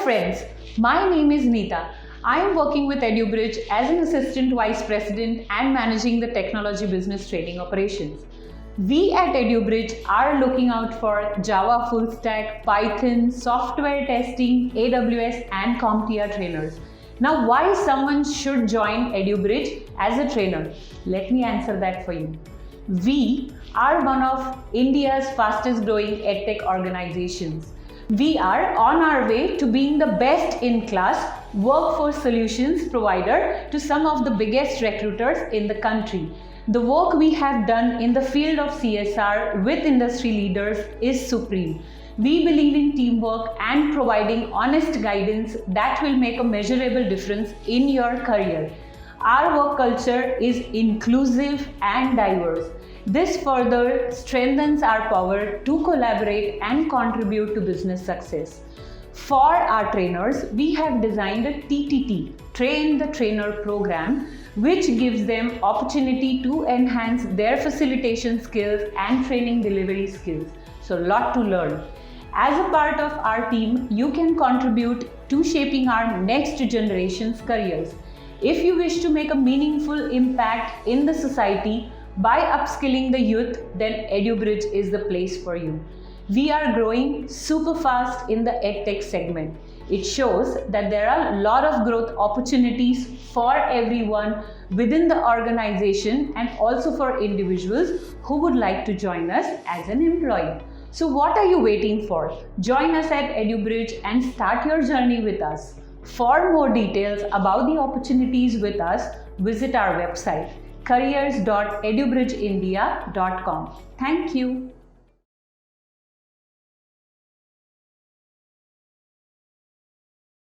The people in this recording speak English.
friends, my name is Neeta. I am working with EduBridge as an Assistant Vice President and managing the Technology Business Training Operations. We at EduBridge are looking out for Java full stack, Python, software testing, AWS and CompTIA trainers. Now, why someone should join EduBridge as a trainer? Let me answer that for you. We are one of India's fastest growing edtech organizations. We are on our way to being the best in class workforce solutions provider to some of the biggest recruiters in the country. The work we have done in the field of CSR with industry leaders is supreme. We believe in teamwork and providing honest guidance that will make a measurable difference in your career. Our work culture is inclusive and diverse. This further strengthens our power to collaborate and contribute to business success. For our trainers, we have designed a TTT, Train the Trainer program, which gives them opportunity to enhance their facilitation skills and training delivery skills. So, lot to learn. As a part of our team, you can contribute to shaping our next generation's careers. If you wish to make a meaningful impact in the society by upskilling the youth, then EduBridge is the place for you. We are growing super fast in the EdTech segment. It shows that there are a lot of growth opportunities for everyone within the organization and also for individuals who would like to join us as an employee. So what are you waiting for? Join us at EduBridge and start your journey with us. For more details about the opportunities with us, visit our website careers.edubridgeindia.com. Thank you.